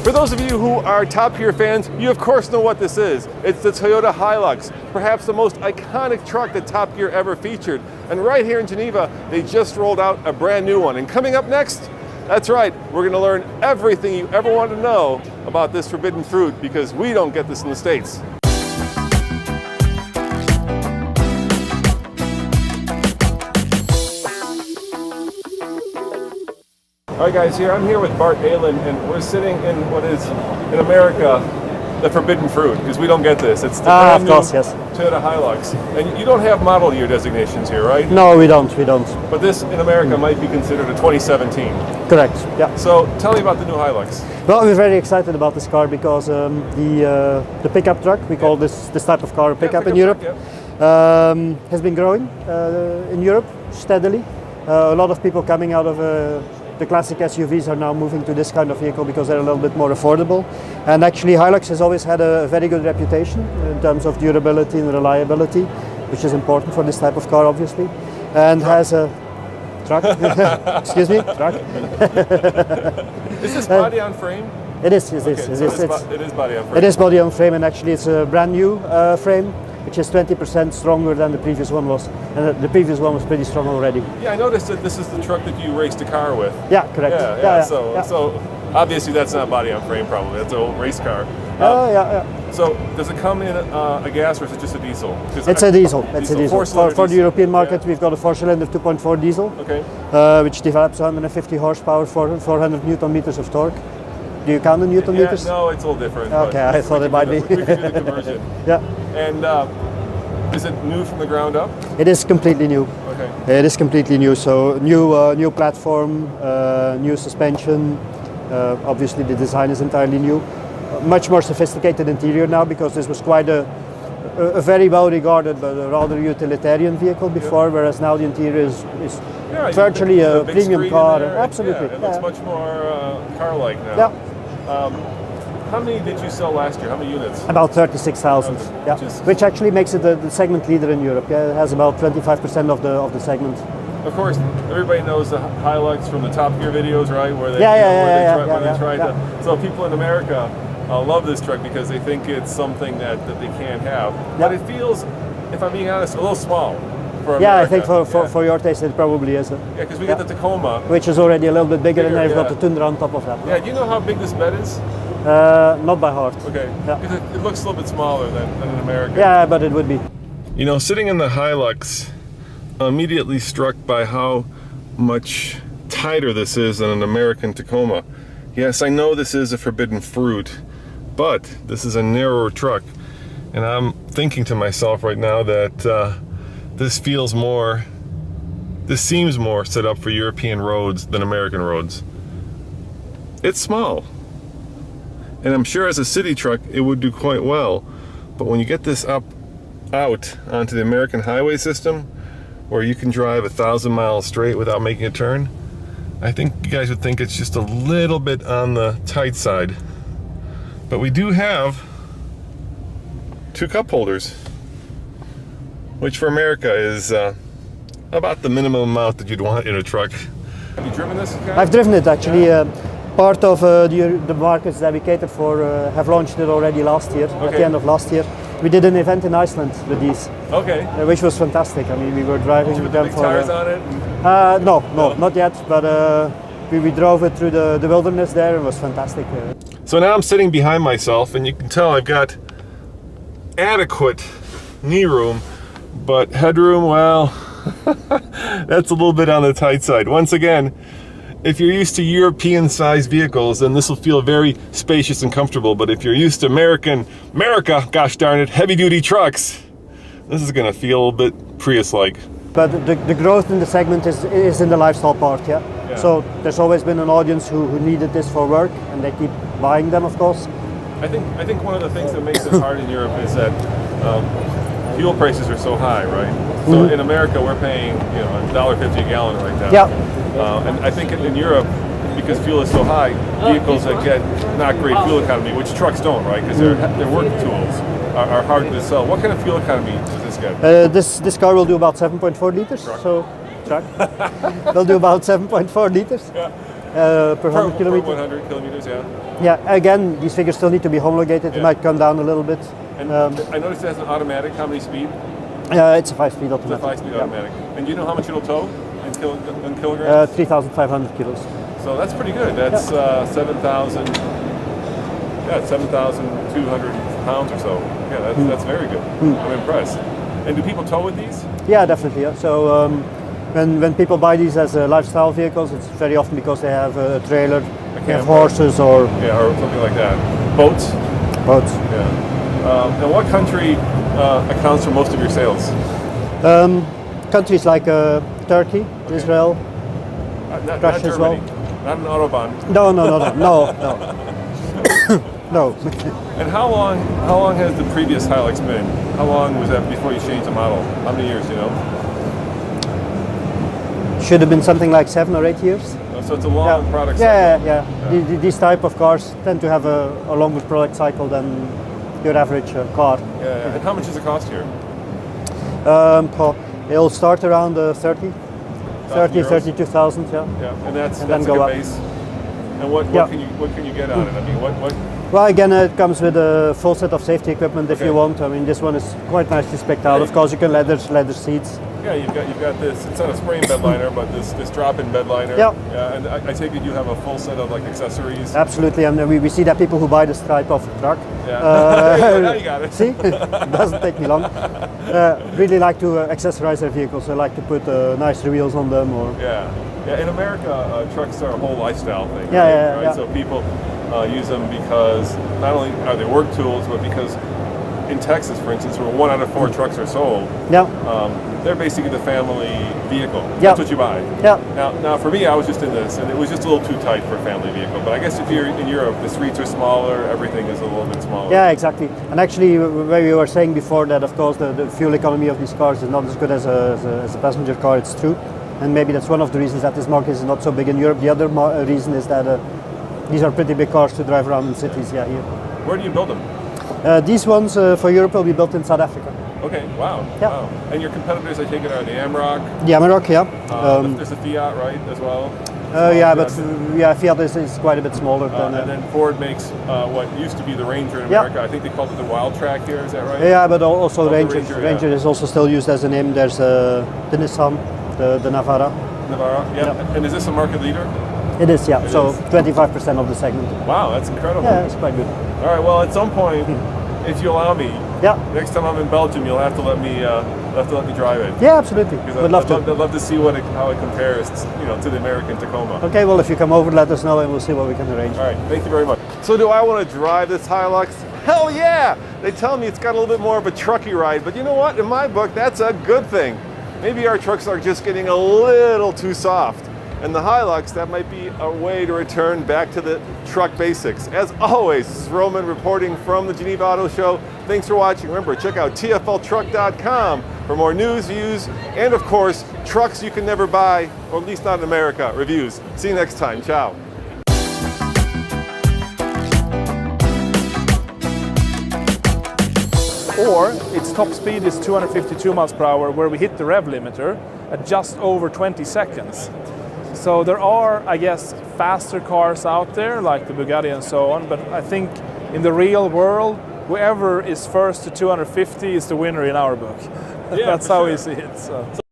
For those of you who are Top Gear fans, you of course know what this is. It's the Toyota Hilux, perhaps the most iconic truck that Top Gear ever featured. And right here in Geneva, they just rolled out a brand new one. And coming up next, that's right, we're going to learn everything you ever want to know about this forbidden fruit, because we don't get this in the States. All right, guys, I'm here with Bart Aylen, and we're sitting in what is, in America, the forbidden fruit, because we don't get this. It's the brand new Toyota Hilux. And you don't have model year designations here, right? No, we don't. But this, in America, might be considered a 2017. Correct, yeah. So, tell me about the new Hilux. Well, we're very excited about this car because the pickup truck, we call this type of car a pickup in Europe, has been growing in Europe steadily. A lot of people coming out of the classic SUVs are now moving to this kind of vehicle because they're a little bit more affordable. And actually Hilux has always had a very good reputation in terms of durability and reliability, which is important for this type of car, obviously. And has a truck. Excuse me, truck. Is this body on frame? It is. It is body on frame. It is body on frame, and actually it's a brand new frame, which is 20% stronger than the previous one was. And the previous one was pretty strong already. Yeah, I noticed that this is the truck that you raced a car with. Yeah, correct. So obviously that's not body on frame, probably. That's an old race car. So does it come in a gas, or is it just a diesel? It's a diesel. It's a diesel. For the European market, we've got a 4-cylinder 2.4 diesel, which develops 150 horsepower for 400 Newton meters of torque. Do you count the Newton meters? No, it's a little different. Okay, I thought it might be. We can do the conversion. And is it new from the ground up? It is completely new. Okay. It is completely new. So new platform, new suspension. Obviously, the design is entirely new. Much more sophisticated interior now, because this was quite a very well regarded but a rather utilitarian vehicle before, whereas now the interior is virtually a premium car. Absolutely. It looks much more car-like now. How many did you sell last year? How many units? About 36,000. Which actually makes it the segment leader in Europe. It has about 25% of the segment. Of course, everybody knows the Hilux from the Top Gear videos, right? Where they tried to. So people in America love this truck because they think it's something that they can't have. But it feels, if I'm being honest, a little small for America. I think for your taste it probably is. Because we got the Tacoma, which is already a little bit bigger, and then you've got the Tundra on top of that. Yeah, do you know how big this bed is? Not by heart. Okay. Because it looks a little bit smaller than an American. Yeah, but it would be. You know, sitting in the Hilux, I'm immediately struck by how much tighter this is than an American Tacoma. Yes, I know this is a forbidden fruit, but this is a narrower truck. And I'm thinking to myself right now that this seems more set up for European roads than American roads. It's small. And I'm sure as a city truck, it would do quite well. But when you get this out onto the American highway system, where you can drive 1,000 miles straight without making a turn, I think you guys would think it's just a little bit on the tight side. But we do have 2 cup holders, which for America is about the minimum amount that you'd want in a truck. Have you driven this guy? I've driven it actually. Part of the markets that we cater for have launched it already last year, at the end of last year. We did an event in Iceland with these, which was fantastic. I mean, we were driving with them for... tires on it? No, not yet, but we drove it through the wilderness there, and it was fantastic. So now I'm sitting behind myself, and you can tell I've got adequate knee room, but headroom, well, that's a little bit on the tight side. Once again, if you're used to European-sized vehicles, then this will feel very spacious and comfortable. But if you're used to America, gosh darn it, heavy-duty trucks, this is going to feel a little bit Prius-like. But the growth in the segment is in the lifestyle part, So there's always been an audience who needed this for work, and they keep buying them, of course. I think one of the things that makes it hard in Europe is that fuel prices are so high, right? So in America, we're paying $1.50 a gallon right now. And I think in Europe, because fuel is so high, vehicles that get not great fuel economy, which trucks don't, right? Because their work tools are hard to sell. What kind of fuel economy does this get? This car will do about 7.4 liters. Truck. Will do about 7.4 liters. per 100 kilometers. 100 kilometers, yeah. Yeah, again, these figures still need to be homologated. It might come down a little bit. And I noticed it has an automatic. How many speed? It's a 5-speed It's a automatic. 5-speed automatic. And do you know how much it'll tow in kilograms? 3,500 kilos. So that's pretty good. That's 7,000. Yeah, 7,200 pounds or so. Yeah, that's very good. I'm impressed. And do people tow with these? Yeah, definitely. Yeah. So when people buy these as lifestyle vehicles, it's very often because they have a trailer, they have horses or or something like that. Boats. boats. Yeah. And what country accounts for most of your sales? Countries like Turkey, Israel, Not Russia as well. Germany. Not an autobahn. No. No. And how long has the previous Hilux been? How long was that before you changed the model? How many years, you know? Should have been something like 7 or 8 years. So it's a long product cycle. Yeah. These type of cars tend to have a longer product cycle than your average car. Yeah. And how much does it cost here? It'll start around 30, euros? 32,000, yeah. Yeah, and that's then a go good up. base. And what can you get on it? I mean, what? Well, again, it comes with a full set of safety equipment if Okay. you want. I mean, this one is quite nicely spec'd out. Of course, you can leather seats. Yeah, you've got this. It's not a spray-in bed liner, but this drop-in bed liner. Yeah. And I take it you have a full set of like accessories. Absolutely, and we see that people who buy this type of truck. Yeah. Now you got it. See, it doesn't take me long. Really like to accessorize their vehicles. I like to put nice wheels on them, or Yeah. In America, trucks are a whole lifestyle thing. Yeah, right? yeah, Right? yeah. So people use them because not only are they work tools, but because in Texas, for instance, where 1 out of 4 trucks are sold, yeah, they're basically the family vehicle. Yeah. That's what you buy. yeah. Now, for me, I was just in this, and it was just a little too tight for a family vehicle. But I guess if you're in Europe, the streets are smaller, everything is a little bit smaller. Yeah, exactly. And actually, where we were saying before that, of course, the fuel economy of these cars is not as good as a passenger car. It's true, and maybe that's one of the reasons that this market is not so big in Europe. The other reason is that these are pretty big cars to drive around in cities. Yeah, here. Where do you build them? These ones for Europe will be built in South Africa. Okay, wow. Yeah. Wow. And your competitors, I take it, are the Amarok. The Amarok, yeah. There's a Fiat, right, as well? Yeah, but Fiat is quite a bit smaller than. And then Ford makes what used to be the Ranger in America. I think they called it the Wild Track here. Is that right? Yeah, but also the Ranger. Ranger, yeah. Ranger is also still used as a name. There's the Nissan, the Navara. Navara. Yeah. Yeah. And is this a market leader? It is, yeah. It So is. 25% of the segment. Wow, that's incredible. Yeah, it's quite good. All right. Well, at some point, if you allow me, Yeah. next time I'm in Belgium, you'll have to let me drive it. Yeah, absolutely. Because Would love to. I'd love to see how it compares, to the American Tacoma. Okay, well, if you come over, let us know and we'll see what we can arrange. All right, thank you very much. So do I want to drive this Hilux? Hell yeah! They tell me it's got a little bit more of a trucky ride, but you know what? In my book, that's a good thing. Maybe our trucks are just getting a little too soft. And the Hilux, that might be a way to return back to the truck basics. As always, this is Roman reporting from the Geneva Auto Show. Thanks for watching. Remember, check out tfltruck.com for more news, views, and of course, trucks you can never buy, or at least not in America, reviews. See you next time. Ciao. Or its top speed is 252 miles per hour, where we hit the rev limiter at just over 20 seconds. So there are, I guess, faster cars out there, like the Bugatti and so on, but I think in the real world, whoever is first to 250 is the winner in our book. Yeah, That's for how sure. we see it. So.